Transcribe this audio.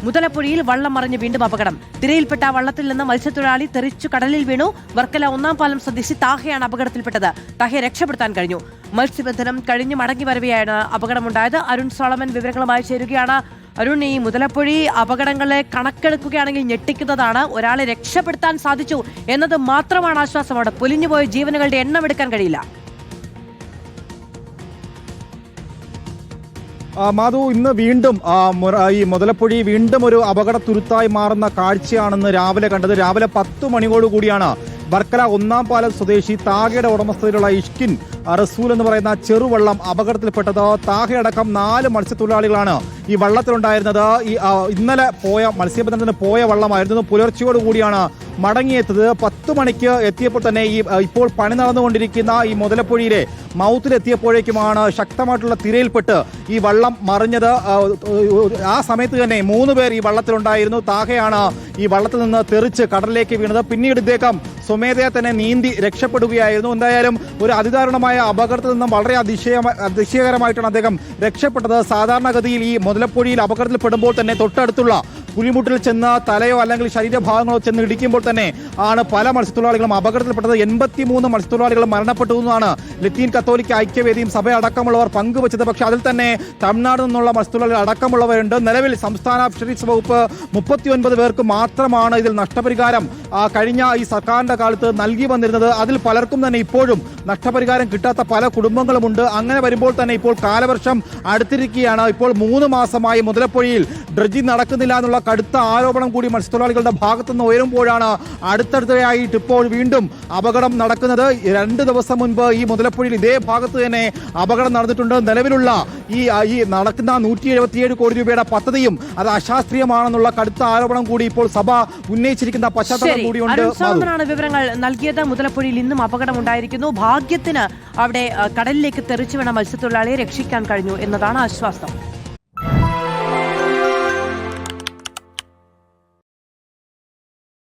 മുതലപ്പുഴയിൽ വള്ളം മറിഞ്ഞ് വീണ്ടും അപകടം. തിരയിൽപ്പെട്ട വള്ളത്തിൽ നിന്ന് മത്സ്യത്തൊഴിലാളി തെറിച്ചു കടലിൽ വീണു. വർക്കല ഒന്നാം പാലം സ്വദേശി താഹയാണ് അപകടത്തിൽപ്പെട്ടത്. താഹയെ രക്ഷപ്പെടുത്താൻ കഴിഞ്ഞു. മത്സ്യബന്ധനം കഴിഞ്ഞ് മടങ്ങി വരവെയാണ് അപകടമുണ്ടായത്. അരുൺ സോളമൻ വിവരങ്ങളുമായി ചേരുകയാണ്. അരുൺ, ഈ മുതലപ്പുഴി അപകടങ്ങളെ കണക്കെടുക്കുകയാണെങ്കിൽ ഞെട്ടിക്കുന്നതാണ്. ഒരാളെ രക്ഷപ്പെടുത്താൻ സാധിച്ചു എന്നത് മാത്രമാണ് ആശ്വാസം. അവിടെ പൊലിഞ്ഞുപോയ ജീവനുകളുടെ എണ്ണം എടുക്കാൻ കഴിയില്ല. മാധു, ഇന്ന് വീണ്ടും ഈ മുതലപ്പുഴി വീണ്ടും ഒരു അപകട തുരുത്തായി മാറുന്ന കാഴ്ചയാണെന്ന് രാവിലെ കണ്ടത്. രാവിലെ 10 മണിയോടുകൂടിയാണ് വർക്കല ഒന്നാം പാലം സ്വദേശി താഹയുടെ ഉടമസ്ഥതയിലുള്ള ഇഷ്കിൻ റസൂൽ എന്ന് പറയുന്ന ചെറുവള്ളം അപകടത്തിൽപ്പെട്ടത്. താഹയടക്കം 4 മത്സ്യത്തൊഴിലാളികളാണ് ഈ വള്ളത്തിലുണ്ടായിരുന്നത്. ഇന്നലെ മത്സ്യബന്ധനത്തിന് പോയ വള്ളമായിരുന്നു. പുലർച്ചയോടുകൂടിയാണ് മടങ്ങിയെത്തത്. 10 മണിക്ക് എത്തിയപ്പോൾ തന്നെ ഇപ്പോൾ പണി നടന്നുകൊണ്ടിരിക്കുന്ന ഈ മുതലപ്പുഴയിലെ മൗത്തിലെത്തിയപ്പോഴേക്കുമാണ് ശക്തമായിട്ടുള്ള തിരയിൽപ്പെട്ട് ഈ വള്ളം മറിഞ്ഞത്. ആ സമയത്ത് തന്നെ 3 പേർ ഈ വള്ളത്തിലുണ്ടായിരുന്നു. താഹയാണ് ഈ വള്ളത്തിൽ നിന്ന് തെറിച്ച് കടലിലേക്ക് വീണത്. പിന്നീട് ഇദ്ദേഹം സ്വമേധയാ തന്നെ നീന്തി രക്ഷപ്പെടുകയായിരുന്നു. എന്തായാലും ഒരു അതിദാരുണമായ അപകടത്തിൽ നിന്നും വളരെ അതിശയകരമായിട്ടാണ് അദ്ദേഹം രക്ഷപ്പെട്ടത്. സാധാരണഗതിയിൽ ഈ മുതലപ്പുഴയിൽ അപകടത്തിൽപ്പെടുമ്പോൾ തന്നെ തൊട്ടടുത്തുള്ള പുലിമുട്ടിൽ ചെന്ന് തലയോ അല്ലെങ്കിൽ ശരീരഭാഗങ്ങളോ ചെന്ന് ഇടിക്കുമ്പോൾ തന്നെ ആണ് പല മത്സ്യത്തൊഴിലാളികളും അപകടത്തിൽപ്പെട്ടത്. 83 മത്സ്യത്തൊഴിലാളികൾ മരണപ്പെട്ടു എന്നാണ് ലത്തീൻ കത്തോലിക്ക ഐക്യവേദിയും സഭയടക്കമുള്ളവർ പങ്കുവച്ചത്. പക്ഷേ അതിൽ തന്നെ തമിഴ്നാട് നിന്നുള്ള മത്സ്യത്തൊഴിലാളികൾ അടക്കമുള്ളവരുണ്ട്. നിലവിൽ സംസ്ഥാന ഫിഷറീസ് വകുപ്പ് 39 പേർക്ക് മാത്രമാണ് ഇതിൽ നഷ്ടപരിഹാരം കഴിഞ്ഞ ഈ സർക്കാരിന്റെ കാലത്ത് നൽകി വന്നിരുന്നത്. അതിൽ പലർക്കും തന്നെ ഇപ്പോഴും നഷ്ടപരിഹാരം കിട്ടാത്ത പല കുടുംബങ്ങളുമുണ്ട്. അങ്ങനെ വരുമ്പോൾ തന്നെ ഇപ്പോൾ കാലവർഷം അടുത്തിരിക്കുകയാണ്. ഇപ്പോൾ 3 മാസമായി മുതലപ്പുഴയിൽ ഡ്രഡ്ജിംഗ് നടക്കുന്നില്ല എന്നുള്ള കടുത്ത ആരോപണം കൂടി മത്സ്യത്തൊഴിലാളികളുടെ ഭാഗത്തുനിന്ന് ഉയരുമ്പോഴാണ് അടുത്തടുത്തായിട്ട് ഇപ്പോൾ വീണ്ടും അപകടം നടക്കുന്നത്. 2 ദിവസം മുൻപ് ഈ മുതലപ്പുഴയിൽ ഇതേ ഭാഗത്ത് തന്നെ അപകടം നടന്നിട്ടുണ്ട്. നിലവിലുള്ള ഈ നടക്കുന്ന 177 കോടി രൂപയുടെ പദ്ധതിയും അത് അശാസ്ത്രീയമാണെന്നുള്ള കടുത്ത ആരോപണം കൂടി ഇപ്പോൾ സഭ ഉന്നയിച്ചിരിക്കുന്ന പശ്ചാത്തലം കൂടിയുണ്ട്. വിവരങ്ങൾ നൽകിയത്. മുതലപ്പുഴയിൽ ഇന്നും അപകടമുണ്ടായിരിക്കുന്നു. ഭാഗ്യത്തിന് അവിടെ കടലിലേക്ക് തെറിച്ചു വീണ മത്സ്യത്തൊഴിലാളിയെ രക്ഷിക്കാൻ കഴിഞ്ഞു എന്നതാണ് ആശ്വാസം.